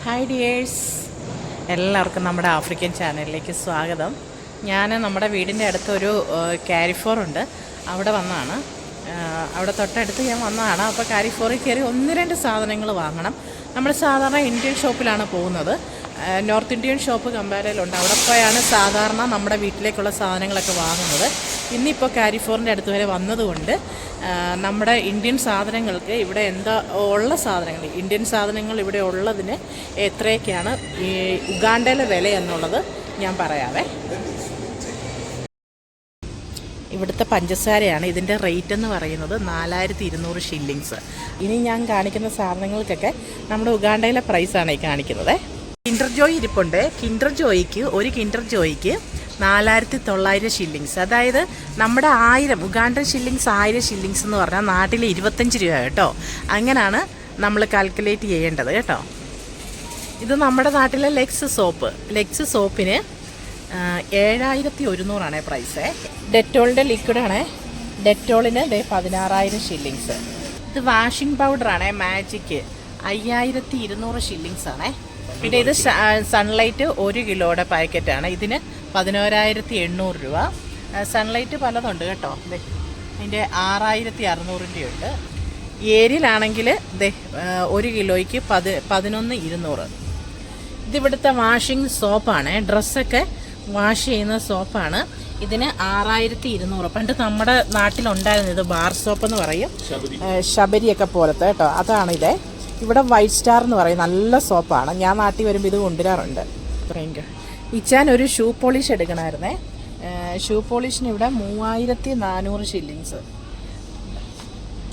Hi dears, എല്ലാവർക്കും നമ്മുടെ African ചാനലിലേക്ക് സ്വാഗതം. ഞാൻ നമ്മുടെ വീടിൻ്റെ അടുത്തൊരു കാരിഫോറുണ്ട്, അവിടെ വന്നതാണ്. അവിടെ തൊട്ടടുത്ത് ഞാൻ വന്നതാണ്. അപ്പോൾ കാരിഫോറിൽ കയറി 1-2 സാധനങ്ങൾ വാങ്ങണം. നമ്മൾ സാധാരണ ഇന്ത്യൻ ഷോപ്പിലാണ് പോകുന്നത്. നോർത്ത് ഇന്ത്യൻ ഷോപ്പ് കമ്പാരയിലുണ്ട്. അവിടെ പോയാണ് സാധാരണ നമ്മുടെ വീട്ടിലേക്കുള്ള സാധനങ്ങളൊക്കെ വാങ്ങുന്നത്. ഇന്നിപ്പോൾ കാരിഫോറിൻ്റെ അടുത്ത് വരെ വന്നതുകൊണ്ട് നമ്മുടെ ഇന്ത്യൻ സാധനങ്ങൾക്ക് ഇവിടെ എന്താ ഉള്ള സാധനങ്ങൾ, ഇന്ത്യൻ സാധനങ്ങൾ ഇവിടെ ഉള്ളതിന് എത്രയൊക്കെയാണ് ഈ ഉഗാണ്ടയിലെ വില എന്നുള്ളത് ഞാൻ പറയാവേ. ഇവിടുത്തെ പഞ്ചസാരയാണ് ഇതിൻ്റെ റേറ്റ് എന്ന് പറയുന്നത് 4200 ഷില്ലിങ്സ്. ഇനി ഞാൻ കാണിക്കുന്ന സാധനങ്ങൾക്കൊക്കെ നമ്മുടെ ഉഗാണ്ടയിലെ പ്രൈസാണ് ഈ കാണിക്കുന്നത്. കിൻഡർ ജോയ് ഇരിപ്പുണ്ട്. കിൻഡർ ജോയ്ക്ക് 4900 ഷില്ലിങ്സ്, അതായത് നമ്മുടെ 1000 ഉഗാണ്ടൻ ഷില്ലിങ്സ് 1000 ഷില്ലിങ്സ് എന്ന് പറഞ്ഞാൽ നാട്ടിൽ 25 രൂപ കേട്ടോ. അങ്ങനെയാണ് നമ്മൾ കാൽക്കുലേറ്റ് ചെയ്യേണ്ടത് കേട്ടോ. ഇത് നമ്മുടെ നാട്ടിലെ ലെക്സ് സോപ്പിന് 7100 പ്രൈസ്. ഡെറ്റോളിൻ്റെ ലിക്വിഡാണ്. ഡെറ്റോളിന് 16000 ഷില്ലിങ്സ്. ഇത് വാഷിംഗ് പൗഡറാണ്, മാജിക്ക് 5200 ഷില്ലിങ്സ് ആണ്. പിന്നെ ഇത് സൺലൈറ്റ് 1 കിലോയുടെ പാക്കറ്റാണ്. ഇതിന് 11800 രൂപ. സൺലൈറ്റ് പലതുണ്ട് കേട്ടോ. അതിൻ്റെ 6600 ഉണ്ട്. ഏരിയലാണെങ്കിൽ 1 കിലോയ്ക്ക് 11200. ഇതിവിടുത്തെ വാഷിംഗ് സോപ്പാണ്, ഡ്രസ്സൊക്കെ വാഷ് ചെയ്യുന്ന സോപ്പാണ്. ഇതിന് 6200. പണ്ട് നമ്മുടെ നാട്ടിലുണ്ടായിരുന്നു ഇത് ബാർ സോപ്പ് എന്ന് പറയും, ശബരിയൊക്കെ പോലത്തെ കേട്ടോ. അതാണിത്. ഇവിടെ വൈറ്റ് സ്റ്റാർ എന്ന് പറയും, നല്ല സോപ്പാണ്. ഞാൻ നാട്ടിൽ വരുമ്പോൾ ഇത് കൊണ്ടുവരാറുണ്ട്. ഇച്ചാൻ ഒരു ഷൂ പോളിഷ് എടുക്കണമായിരുന്നേ. ഷൂ പോളിഷിന് ഇവിടെ 3400 ഷില്ലിങ്സ്.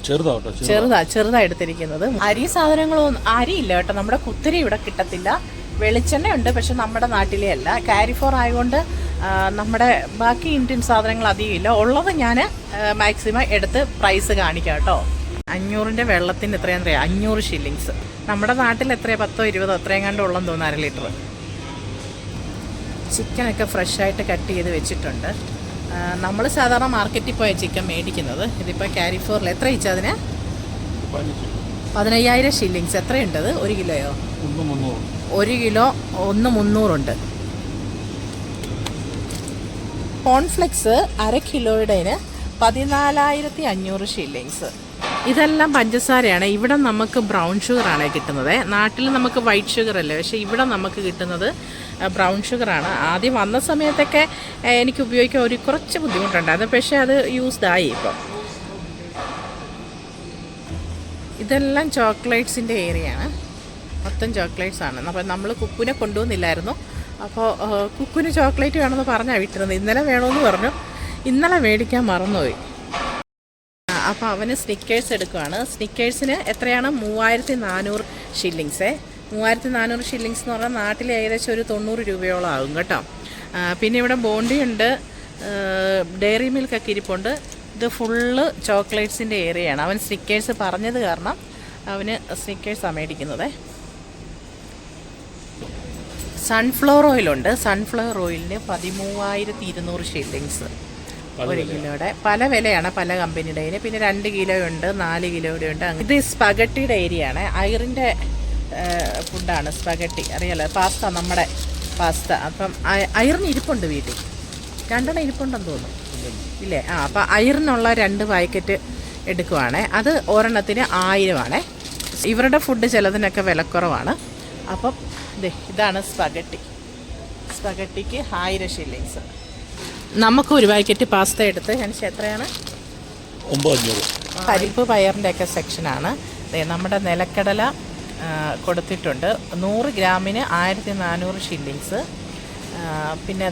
ചെറുതാ എടുത്തിരിക്കുന്നത്. അരി സാധനങ്ങളൊന്നും അരിയില്ല കേട്ടോ. നമ്മുടെ കുത്തിരി ഇവിടെ കിട്ടത്തില്ല. വെളിച്ചെണ്ണ ഉണ്ട്, പക്ഷെ നമ്മുടെ നാട്ടിലേ അല്ല. കാരിഫോർ ആയതുകൊണ്ട് നമ്മുടെ ബാക്കി ഇന്ത്യൻ സാധനങ്ങൾ അധികം ഇല്ല. ഉള്ളത് ഞാൻ മാക്സിമം എടുത്ത് പ്രൈസ് കാണിക്കാം കേട്ടോ. 500ൻ്റെ വെള്ളത്തിന് എത്രയാണെന്ന് അറിയാം, 500 ഷില്ലിങ്സ്. നമ്മുടെ നാട്ടിൽ എത്രയാണ് 10-20 അത്രയും കണ്ട് ഉള്ളെന്ന് തോന്നുന്നു, 1/2 ലിറ്റർ. ചിക്കനൊക്കെ ഫ്രഷായിട്ട് കട്ട് ചെയ്ത് വെച്ചിട്ടുണ്ട്. നമ്മൾ സാധാരണ മാർക്കറ്റിൽ പോയ ചിക്കൻ മേടിക്കുന്നത്. ഇതിപ്പോൾ കാരിഫോറിൽ എത്ര ഇച്ചാ അതിന്? 15000 ഷില്ലിങ്സ്. എത്രയുണ്ടത്? 1 കിലോയോ? 1 kilo 300 cornflakes 1/2 കിലോയുടേന് 14500 shillings. ഇതെല്ലാം പഞ്ചസാരയാണ്. ഇവിടെ നമുക്ക് ബ്രൗൺ ഷുഗറാണ് കിട്ടുന്നത്. നാട്ടിൽ നമുക്ക് വൈറ്റ് ഷുഗർ അല്ലേ, പക്ഷേ ഇവിടെ നമുക്ക് കിട്ടുന്നത് ബ്രൗൺ ഷുഗറാണ്. ആദ്യം വന്ന സമയത്തൊക്കെ എനിക്ക് ഉപയോഗിക്കാൻ കുറച്ച് ബുദ്ധിമുട്ടുണ്ടായിരുന്നു, പക്ഷേ അത് യൂസ്ഡായി ഇപ്പം. ഇതെല്ലാം ചോക്ലേറ്റ്സിൻ്റെ ഏരിയയാണ്, മൊത്തം ചോക്ലേറ്റ്സ് ആണ്. അപ്പോൾ നമ്മൾ കുക്കുനെ കൊണ്ടുവന്നില്ലായിരുന്നു. അപ്പോൾ കുക്കുന് ചോക്ലേറ്റ് വേണമെന്ന് പറഞ്ഞാൽ വിട്ടിരുന്നത്. ഇന്നലെ വേണമെന്ന് പറഞ്ഞു, ഇന്നലെ മേടിക്കാൻ മറന്നുപോയി. അപ്പോൾ അവന് സ്നിക്കേഴ്സ് എടുക്കുകയാണ്. സ്നിക്കേഴ്സിന് എത്രയാണ്? 3400 ഷില്ലിങ്സേ. 3400 ഷില്ലിങ്സ് എന്ന് പറഞ്ഞാൽ നാട്ടിൽ ഏകദേശം ഒരു 90 രൂപയോളം ആകും കേട്ടോ. പിന്നെ ഇവിടെ ബോണ്ടിയുണ്ട്, ഡയറി മിൽക്കൊക്കെ ഇരിപ്പുണ്ട്. ഇത് ഫുള്ള് ചോക്ലേറ്റ്സിൻ്റെ ഏരിയയാണ്. അവൻ സ്നിക്കേഴ്സ് പറഞ്ഞത് കാരണം അവന് സ്നിക്കേഴ്സാണ് മേടിക്കുന്നത്. സൺഫ്ലവർ ഓയിലുണ്ട്. സൺഫ്ലവർ ഓയിലിന് 13200 ഷില്ലിങ്സ് 1 കിലോയുടെ. പല വിലയാണ് പല കമ്പനിയുടെ. പിന്നെ 2 കിലോ ഉണ്ട്, 4 കിലോയുടെ ഉണ്ട്. ഇത് സ്പഗട്ടിയുടെ ഏരിയ ആണ്. അയറിൻ്റെ ഫുഡാണ് സ്പഗട്ടി, അറിയാലോ, പാസ്ത, നമ്മുടെ പാസ്ത. അപ്പം അയറിന് ഇരിപ്പുണ്ട് വീട്ടിൽ, 2 ഇരിപ്പുണ്ടെന്ന് തോന്നുന്നു, ഇല്ലേ? അപ്പം അയറിനുള്ള 2 പാക്കറ്റ് എടുക്കുവാണേ. അത് ഒരെണ്ണത്തിന് 1000 ആണേ. ഇവരുടെ ഫുഡ് ചിലതിനൊക്കെ വിലക്കുറവാണ്. അപ്പം ഇതാണ് സ്പഗട്ടിക്ക് 1000 ഷില്ലിങ്സ്. നമുക്ക് 1 പാക്കറ്റ് പാസ്ത എടുത്ത് എത്രയാണ്? 9500. പരിപ്പ് പയറിൻ്റെ ഒക്കെ സെക്ഷനാണ്. നമ്മുടെ നിലക്കടല കൊടുത്തിട്ടുണ്ട്. 100 ഗ്രാമിന് 1400 ഷില്ലിങ്സ്. പിന്നെ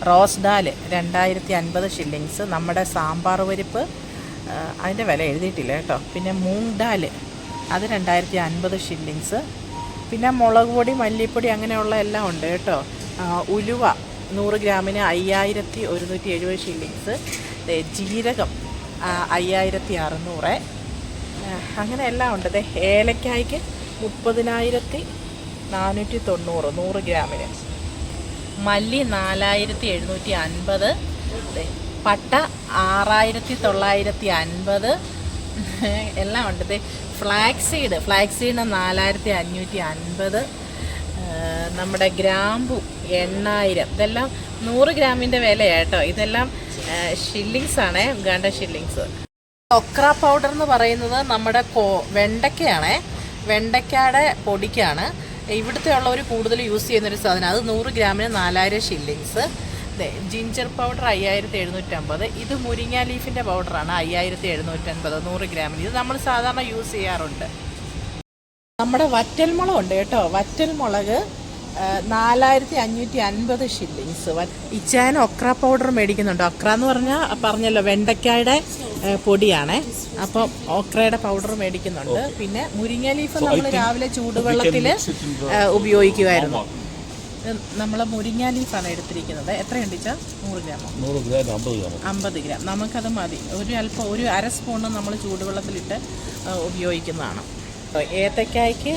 റോസ് ദാൽ 2050 ഷില്ലിങ്സ്. നമ്മുടെ സാമ്പാർ പരിപ്പ് അതിൻ്റെ വില എഴുതിയിട്ടില്ല കേട്ടോ. പിന്നെ മൂങ് ദാൽ അത് 2050 ഷില്ലിങ്സ്. പിന്നെ മുളക് പൊടി, മല്ലിപ്പൊടി, അങ്ങനെയുള്ള എല്ലാം ഉണ്ട് കേട്ടോ. ഉലുവ 100 ഗ്രാമിന് 5170 ഷില്ലിങ്സ്. ജീരകം 5600. അങ്ങനെ എല്ലാം ഉണ്ട്. ഏലക്കായ്ക്ക് 30490 100 ഗ്രാമിന്. മല്ലി 4750. പട്ട 6950. എല്ലാം ഉണ്ട്. ഫ്ലാക്സ് സീഡിന് 4550. നമ്മുടെ ഗ്രാമ്പു 8000, ഇതെല്ലാം 100 ഗ്രാമിൻ്റെ വിലയാട്ടോ. ഇതെല്ലാം ഷില്ലിങ്സ് ആണ്, ഉഗാണ്ട ഷില്ലിങ്സ്. ഒക്ര പൗഡർ എന്ന് പറയുന്നത് നമ്മുടെ വെണ്ടയ്ക്കയാണേ, വെണ്ടയ്ക്കയുടെ പൊടിക്കാണ് ഇവിടുത്തെ ഉള്ളവർ കൂടുതൽ യൂസ് ചെയ്യുന്നൊരു സാധനം. അത് 100 ഗ്രാമിന് 4000 ഷില്ലിങ്സ്. Ginger powder 5750. ഇത് മുരിങ്ങ ലീഫിൻ്റെ പൗഡറാണ്, 5750 100 ഗ്രാമിന്. ഇത് നമ്മൾ സാധാരണ യൂസ് ചെയ്യാറുണ്ട്. നമ്മുടെ വറ്റൽമുളക് ഉണ്ട് കേട്ടോ, വറ്റൽമുളക് 4550 ഷില്ലിങ്സ്. ഇച്ചാൻ ഒക്ര പൗഡർ മേടിക്കുന്നുണ്ട്. ഒക്ര എന്ന് പറഞ്ഞല്ലോ വെണ്ടയ്ക്കായുടെ പൊടിയാണേ. അപ്പം ഒക്രയുടെ പൗഡർ മേടിക്കുന്നുണ്ട്. പിന്നെ മുരിങ്ങ ലീഫ് നമ്മൾ രാവിലെ ചൂടുവെള്ളത്തിൽ ഉപയോഗിക്കുമായിരുന്നു. നമ്മൾ മുരിങ്ങ ലീഫാണ് എടുത്തിരിക്കുന്നത്. എത്രയുണ്ട് ഇച്ചാ? 100 ഗ്രാമോ? 50 ഗ്രാം. നമുക്കത് മതി. ഒരു അര സ്പൂണ് നമ്മൾ ചൂടുവെള്ളത്തിലിട്ട് ഉപയോഗിക്കുന്നതാണ്. ഏത്തക്കായ്ക്ക്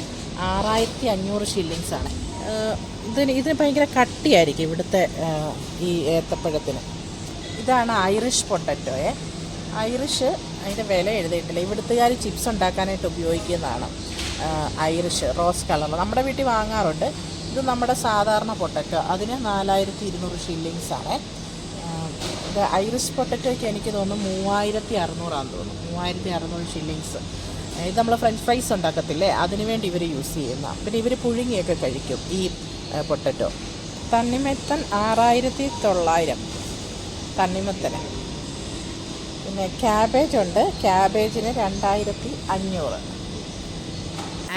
6500 ഷില്ലിങ്സ് ആണ്. ഇതിന് ഭയങ്കര കട്ടിയായിരിക്കും ഇവിടുത്തെ ഈ ഏത്തപ്പഴത്തിന്. ഇതാണ് ഐറിഷ് പൊട്ടറ്റോയെ. ഐറിഷ് അതിൻ്റെ വില എഴുതിയിട്ടില്ല. ഇവിടുത്തുകാർ ചിപ്സ് ഉണ്ടാക്കാനായിട്ട് ഉപയോഗിക്കുന്നതാണ് ഐറിഷ്, റോസ് കളർ. നമ്മുടെ വീട്ടിൽ വാങ്ങാറുണ്ട്. ഇത് നമ്മുടെ സാധാരണ പൊട്ടറ്റോ, അതിന് 4200 ഷില്ലിങ്സ് ആണ്. ഇത് ഐറിഷ് പൊട്ടറ്റോയ്ക്ക് എനിക്ക് തോന്നുന്നു 3600 തോന്നുന്നു, 3600 ഷില്ലിങ്സ്. ഇത് നമ്മൾ ഫ്രഞ്ച് ഫ്രൈസ് ഉണ്ടാക്കത്തില്ലേ, അതിനു വേണ്ടി ഇവർ യൂസ് ചെയ്യുന്ന. പിന്നെ ഇവർ പുഴുങ്ങിയൊക്കെ കഴിക്കും ഈ പൊട്ടറ്റോ. തണ്ണിമത്തൻ 6900 തണ്ണിമത്തന്. പിന്നെ ക്യാബേജ് ഉണ്ട്, ക്യാബേജിന് 2500.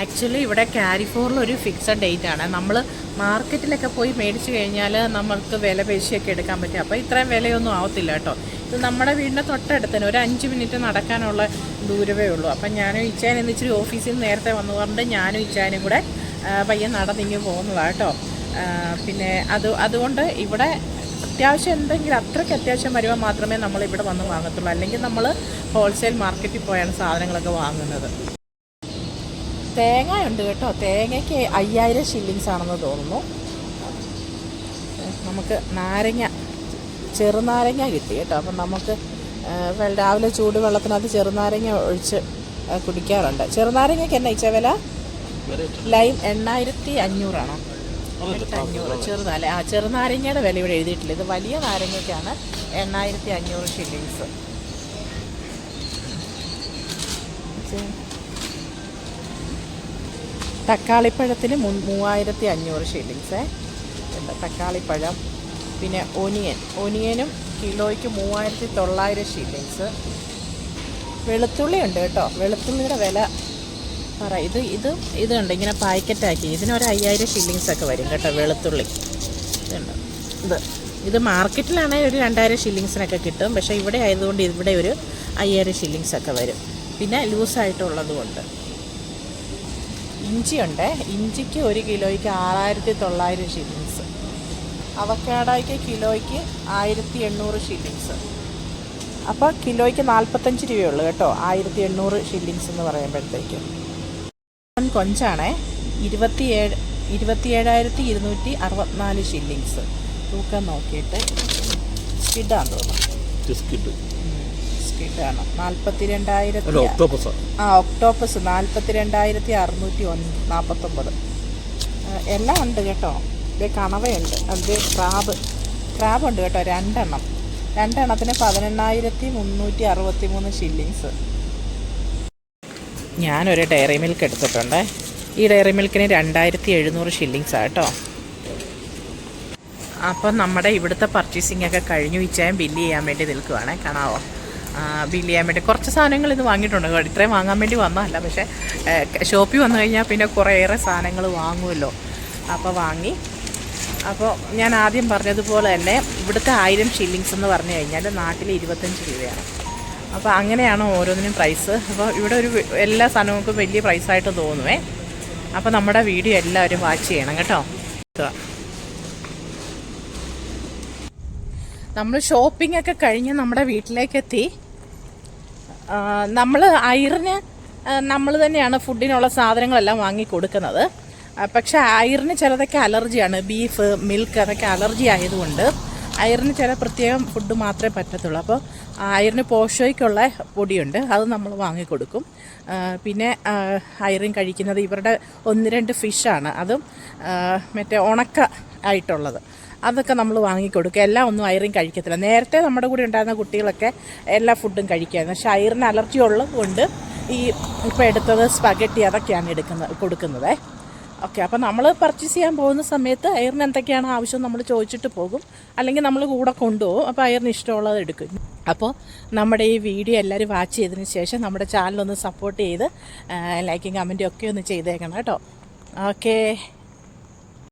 ആക്ച്വലി ഇവിടെ കാരിഫോറിൽ ഒരു ഫിക്സഡ് ഡേറ്റ് ആണ്. നമ്മൾ മാർക്കറ്റിലൊക്കെ പോയി മേടിച്ച് കഴിഞ്ഞാൽ നമ്മൾക്ക് വില പേശിയൊക്കെ എടുക്കാൻ പറ്റും. അപ്പോൾ ഇത്രയും വിലയൊന്നും ആവത്തില്ല കേട്ടോ. ഇത് നമ്മുടെ വീടിൻ്റെ തൊട്ടടുത്തന്നെ ഒരു 5 മിനിറ്റ് നടക്കാനുള്ള ദൂരമേ ഉള്ളൂ. അപ്പം ഞാനും ഇച്ചാനും ഇന്ന് ഇച്ചിരി ഓഫീസിൽ നിന്ന് നേരത്തെ വന്നു പറഞ്ഞിട്ട് ഞാനും ഇച്ചാനും കൂടെ പയ്യെ നടന്നിങ്ങ് പോകുന്നതാണ് കേട്ടോ. പിന്നെ അതുകൊണ്ട് ഇവിടെ അത്യാവശ്യം എന്തെങ്കിലും അത്രയ്ക്ക് അത്യാവശ്യം വരുമ്പോൾ മാത്രമേ നമ്മളിവിടെ വന്ന് വാങ്ങത്തുള്ളൂ. അല്ലെങ്കിൽ നമ്മൾ ഹോൾസെയിൽ മാർക്കറ്റിൽ പോയാണ് സാധനങ്ങളൊക്കെ വാങ്ങുന്നത്. തേങ്ങ ഉണ്ട് കേട്ടോ. തേങ്ങയ്ക്ക് 5000 ഷില്ലിങ്സ് ആണെന്ന് തോന്നുന്നു. നമുക്ക് ചെറുനാരങ്ങ കിട്ടി കേട്ടോ. അപ്പം നമുക്ക് രാവിലെ ചൂടുവെള്ളത്തിനകത്ത് ചെറുനാരങ്ങ ഒഴിച്ച് കുടിക്കാറുണ്ട്. ചെറുനാരങ്ങയ്ക്ക് എന്നാ ഇച്ച വില? ലൈം 8500 ആണോ? 500. ചെറുനാരങ്ങയുടെ വില ഇവിടെ എഴുതിയിട്ടില്ല. ഇത് വലിയ നാരങ്ങയ്ക്കാണ് 8500 ഷില്ലിങ്സ്. തക്കാളിപ്പഴത്തിന് 3500 ഷില്ലിങ്സ് ഉണ്ട് തക്കാളിപ്പഴം. പിന്നെ ഒനിയനും കിലോയ്ക്ക് 3900 ഷില്ലിങ്സ്. വെളുത്തുള്ളി ഉണ്ട് കേട്ടോ. വെളുത്തുള്ളിയുടെ വില ഇതുണ്ട് ഇങ്ങനെ പാക്കറ്റാക്കി. ഇതിനൊരു 5000 ഷില്ലിങ്സ് ഒക്കെ വരും കേട്ടോ വെളുത്തുള്ളി. ഇതുണ്ട്. ഇത് മാർക്കറ്റിലാണെങ്കിൽ ഒരു 2000 ഷില്ലിങ്സിനൊക്കെ കിട്ടും. പക്ഷേ ഇവിടെ ആയതുകൊണ്ട് ഇവിടെ ഒരു 5000 ഷില്ലിങ്സ് ഒക്കെ വരും. പിന്നെ ലൂസായിട്ടുള്ളതുമുണ്ട്. ഇഞ്ചിയുണ്ട്. ഇഞ്ചിക്ക് 1 കിലോയ്ക്ക് 6900 ഷില്ലിങ്സ്. അവക്കാഡോയ്ക്ക് കിലോയ്ക്ക് 1800 ഷില്ലിങ്സ്. അപ്പോൾ കിലോയ്ക്ക് 45 രൂപയുള്ളൂ കേട്ടോ. 1800 ഷില്ലിങ്സ് എന്ന് പറയുമ്പോഴത്തേക്കും. കൊഞ്ചാണേ 27264 ഷില്ലിങ്സ്. തൂക്കം നോക്കിയിട്ട് സ്കിഡാന്ന് തോന്നുന്നു. സ്കിഡാണ് 42,000. ഒക്ടോപ്പസ് 42,649. എല്ലാം ഉണ്ട് കേട്ടോ. ഇത് കണവയുണ്ട്. അത് ക്രാബുണ്ട് കേട്ടോ. 2 എണ്ണം. 2 എണ്ണത്തിന് 18,363 ഷില്ലിങ്സ്. ഞാനൊരു ഡയറി മിൽക്ക് എടുത്തിട്ടുണ്ട്. ഈ ഡയറി മിൽക്കിന് 2700 ഷില്ലിങ്സ് ആട്ടോ. അപ്പം നമ്മുടെ ഇവിടുത്തെ പർച്ചേസിംഗ് ഒക്കെ കഴിഞ്ഞു. ഇച്ചായം ബില്ല് ചെയ്യാൻ വേണ്ടി നിൽക്കുവാണേ. കാണാവോ? ബില്ല് ചെയ്യാൻ വേണ്ടി കുറച്ച് സാധനങ്ങൾ ഇത് വാങ്ങിയിട്ടുണ്ട്. ഇത്രയും വാങ്ങാൻ വേണ്ടി വന്നതല്ല, പക്ഷേ ഷോപ്പിൽ വന്നു കഴിഞ്ഞാൽ പിന്നെ കുറേയേറെ സാധനങ്ങൾ വാങ്ങുമല്ലോ. അപ്പോൾ വാങ്ങി. അപ്പോൾ ഞാൻ ആദ്യം പറഞ്ഞതുപോലെ തന്നെ ഇവിടുത്തെ 1000 ഷില്ലിങ്സ് എന്ന് പറഞ്ഞു കഴിഞ്ഞാൽ നാട്ടിൽ 25 രൂപയാണ്. അപ്പോൾ അങ്ങനെയാണ് ഓരോന്നിനും പ്രൈസ്. അപ്പോൾ ഇവിടെ എല്ലാ സാധനങ്ങൾക്കും വലിയ പ്രൈസായിട്ട് തോന്നുവേ. അപ്പോൾ നമ്മുടെ വീഡിയോ എല്ലാവരും വാച്ച് ചെയ്യണം കേട്ടോ. നമ്മൾ ഷോപ്പിംഗ് ഒക്കെ കഴിഞ്ഞ് നമ്മുടെ വീട്ടിലേക്കെത്തി. നമ്മൾ ഐറിന് നമ്മൾ തന്നെയാണ് ഫുഡിനുള്ള സാധനങ്ങളെല്ലാം വാങ്ങി കൊടുക്കുന്നത്. പക്ഷേ ഐറിന് ചിലതൊക്കെ അലർജിയാണ്. ബീഫ്, മിൽക്ക് അതൊക്കെ അലർജി ആയതുകൊണ്ട് അയറിന് ചില പ്രത്യേകം ഫുഡ് മാത്രമേ പറ്റത്തുള്ളൂ. അപ്പോൾ അയറിന് പോഷകയ്ക്കുള്ള പൊടിയുണ്ട്, അത് നമ്മൾ വാങ്ങിക്കൊടുക്കും. പിന്നെ അയറിൻ കഴിക്കുന്നത് ഇവരുടെ 1-2 ഫിഷാണ്, അതും മറ്റേ ഉണക്ക ആയിട്ടുള്ളത്, അതൊക്കെ നമ്മൾ വാങ്ങിക്കൊടുക്കുക. എല്ലാം ഒന്നും അയറിൻ കഴിക്കത്തില്ല. നേരത്തെ നമ്മുടെ കൂടെ ഉണ്ടായിരുന്ന കുട്ടികളൊക്കെ എല്ലാ ഫുഡും കഴിക്കുമായിരുന്നു. പക്ഷേ അയറിന് അലർജി ഉള്ളത് കൊണ്ട് ഈ ഇപ്പോൾ എടുത്തത് സ്പഗറ്റി അതൊക്കെയാണ് കൊടുക്കുന്നത്. ഓക്കെ, അപ്പോൾ നമ്മൾ പർച്ചേസ് ചെയ്യാൻ പോകുന്ന സമയത്ത് അയറിന് എന്തൊക്കെയാണ് ആവശ്യം നമ്മൾ ചോദിച്ചിട്ട് പോകും, അല്ലെങ്കിൽ നമ്മൾ കൂടെ കൊണ്ടുപോകും. അപ്പോൾ അയറിന് ഇഷ്ടമുള്ളത് എടുക്കും. അപ്പോൾ നമ്മുടെ ഈ വീഡിയോ എല്ലാവരും വാച്ച് ചെയ്തതിന് ശേഷം നമ്മുടെ ചാനലൊന്ന് സപ്പോർട്ട് ചെയ്ത് ലൈക്കും കമൻറ്റും ഒക്കെ ഒന്ന് ചെയ്തേക്കണം കേട്ടോ. ഓക്കേ.